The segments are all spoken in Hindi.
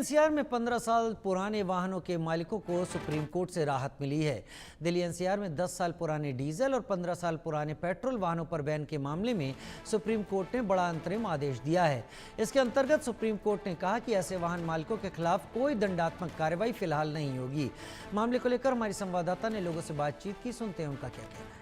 एनसीआर में 15 साल पुराने वाहनों के मालिकों को सुप्रीम कोर्ट से राहत मिली है। दिल्ली एनसीआर में 10 साल पुराने डीजल और 15 साल पुराने पेट्रोल वाहनों पर बैन के मामले में सुप्रीम कोर्ट ने बड़ा अंतरिम आदेश दिया है। इसके अंतर्गत सुप्रीम कोर्ट ने कहा कि ऐसे वाहन मालिकों के खिलाफ कोई दंडात्मक कार्रवाई फिलहाल नहीं होगी। मामले को लेकर हमारी संवाददाता ने लोगों से बातचीत की, सुनते हैं उनका क्या कहना है।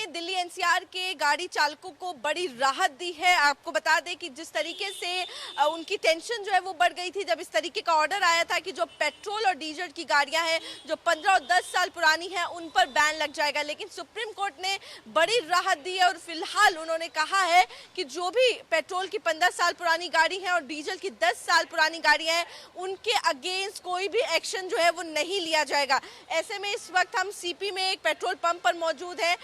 दिल्ली एनसीआर के गाड़ी चालकों को बड़ी राहत दी है। आपको बता दें कि जिस तरीके से उनकी टेंशन जो है वो बढ़ गई थी जब इस तरीके का ऑर्डर आया था कि जो पेट्रोल और डीजल की गाड़ियां हैं जो 15 और 10 साल पुरानी हैं उन पर बैन लग जाएगा, लेकिन सुप्रीम कोर्ट ने बड़ी राहत दी है और फिलहाल उन्होंने कहा है कि जो भी पेट्रोल की 15 साल पुरानी गाड़ी है और डीजल की 10 साल पुरानी गाड़ियां हैं उनके अगेंस्ट कोई भी एक्शन जो है वो नहीं लिया जाएगा। ऐसे में इस वक्त हम सीपी में एक पेट्रोल पंप पर मौजूद है।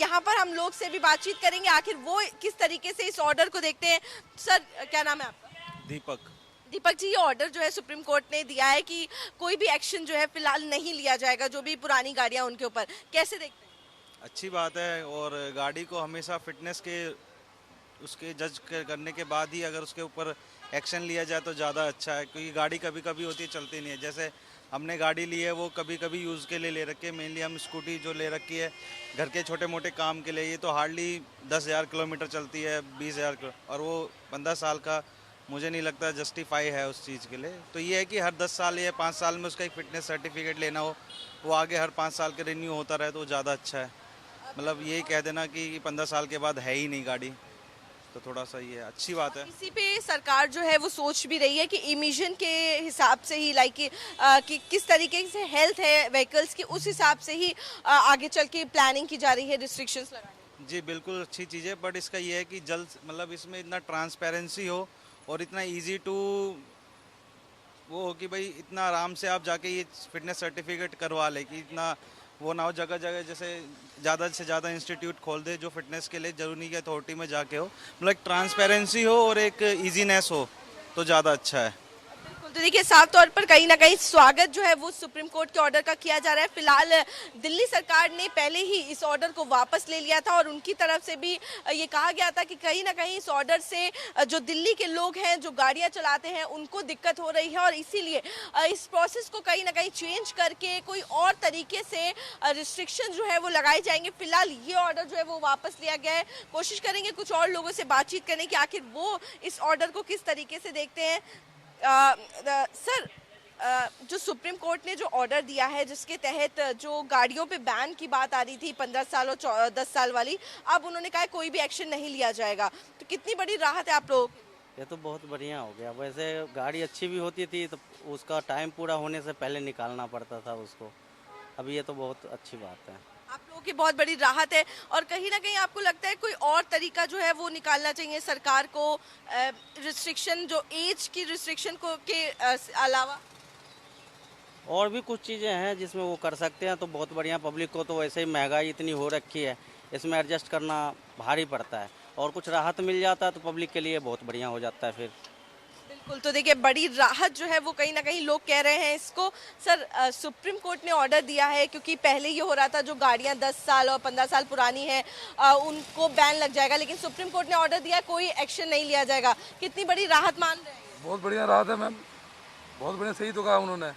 यहाँ पर हम लोग से भी बातचीत करेंगे, आखिर वो किस तरीके से इस ऑर्डर को देखते हैं। सर, क्या नाम है आपका? दीपक जी, ये ऑर्डर जो है सुप्रीम कोर्ट ने दिया है कि कोई भी एक्शन जो है फिलहाल नहीं लिया जाएगा जो भी पुरानी गाड़ियां उनके ऊपर, कैसे देखते हैं? अच्छी बात है, और गाड़ी को हमेशा फिटनेस के उसके जज करने के बाद ही अगर उसके ऊपर एक्शन लिया जाए तो ज़्यादा अच्छा है, क्योंकि गाड़ी कभी कभी होती है चलती नहीं है। जैसे हमने गाड़ी ली है वो कभी कभी यूज़ के लिए ले रखी है, मेनली हम स्कूटी जो ले रखी है घर के छोटे मोटे काम के लिए, ये तो हार्डली 10,000 किलोमीटर चलती है, 20,000 किलो, और वो 15 साल का मुझे नहीं लगता जस्टिफाई है उस चीज़ के लिए। तो ये है कि हर 10 साल या 5 साल में उसका एक फिटनेस सर्टिफिकेट लेना हो, वो आगे हर 5 साल के रिन्यू होता रहे तो ज़्यादा अच्छा है। मतलब यही कह देना कि 15 साल के बाद है ही नहीं गाड़ी, तो थोड़ा सा ये अच्छी बात है। इसी पे सरकार जो है वो सोच भी रही है कि इमिशन के हिसाब से ही कि किस तरीके से हेल्थ है व्हीकल्स की, उस हिसाब से ही आगे चल के प्लानिंग की जा रही है रिस्ट्रिक्शंस लगाने। जी बिल्कुल अच्छी चीज़ है, बट इसका ये है कि जल्द मतलब इसमें इतना ट्रांसपेरेंसी हो और इतना इजी टू वो हो कि भाई इतना आराम से आप जाके ये फिटनेस सर्टिफिकेट करवा ले, कि इतना वो ना हो जगह जगह जैसे ज़्यादा से ज़्यादा इंस्टीट्यूट खोल दे जो फिटनेस के लिए जरूरी की अथॉरिटी में जाके हो, मतलब एक ट्रांसपेरेंसी हो और एक इजीनेस हो तो ज़्यादा अच्छा है। तो देखिए, साफ तौर पर कहीं ना कहीं स्वागत जो है वो सुप्रीम कोर्ट के ऑर्डर का किया जा रहा है। फिलहाल दिल्ली सरकार ने पहले ही इस ऑर्डर को वापस ले लिया था और उनकी तरफ से भी ये कहा गया था कि कहीं ना कहीं इस ऑर्डर से जो दिल्ली के लोग हैं जो गाड़ियां चलाते हैं उनको दिक्कत हो रही है और इसीलिए इस प्रोसेस को कहीं ना कहीं चेंज करके कोई और तरीके से रिस्ट्रिक्शन जो है वो लगाए जाएंगे। फिलहाल ये ऑर्डर जो है वो वापस लिया गया है। कोशिश करेंगे कुछ और लोगों से बातचीत करने की, आखिर वो इस ऑर्डर को किस तरीके से देखते हैं। सर, जो सुप्रीम कोर्ट ने जो ऑर्डर दिया है जिसके तहत जो गाड़ियों पे बैन की बात आ रही थी 15 साल और 10 साल वाली, अब उन्होंने कहा कोई भी एक्शन नहीं लिया जाएगा, तो कितनी बड़ी राहत है आप लोगों की? ये तो बहुत बढ़िया हो गया। वैसे गाड़ी अच्छी भी होती थी तो उसका टाइम पूरा होने से पहले निकालना पड़ता था उसको, अभी ये तो बहुत अच्छी बात है। आप लोगों की बहुत बड़ी राहत है। और कहीं ना कहीं आपको लगता है कोई और तरीका जो है वो निकालना चाहिए सरकार को, रिस्ट्रिक्शन जो एज की रिस्ट्रिक्शन को के अलावा? और भी कुछ चीज़ें हैं जिसमें वो कर सकते हैं तो बहुत बढ़िया। पब्लिक को तो वैसे ही महंगाई इतनी हो रखी है, इसमें एडजस्ट करना भारी पड़ता है, और कुछ राहत मिल जाता है तो पब्लिक के लिए बहुत बढ़िया हो जाता है फिर। बिल्कुल, तो देखिए बड़ी राहत जो है वो कहीं ना कहीं लोग कह रहे हैं इसको। सर, सुप्रीम कोर्ट ने ऑर्डर दिया है क्योंकि पहले ये हो रहा था जो गाड़ियां 10 साल और 15 साल पुरानी है उनको बैन लग जाएगा, लेकिन सुप्रीम कोर्ट ने ऑर्डर दिया कोई एक्शन नहीं लिया जाएगा। कितनी बड़ी राहत मान रहे हैं? बहुत बढ़िया राहत है मैम, बहुत बढ़िया, सही तो कहा उन्होंने।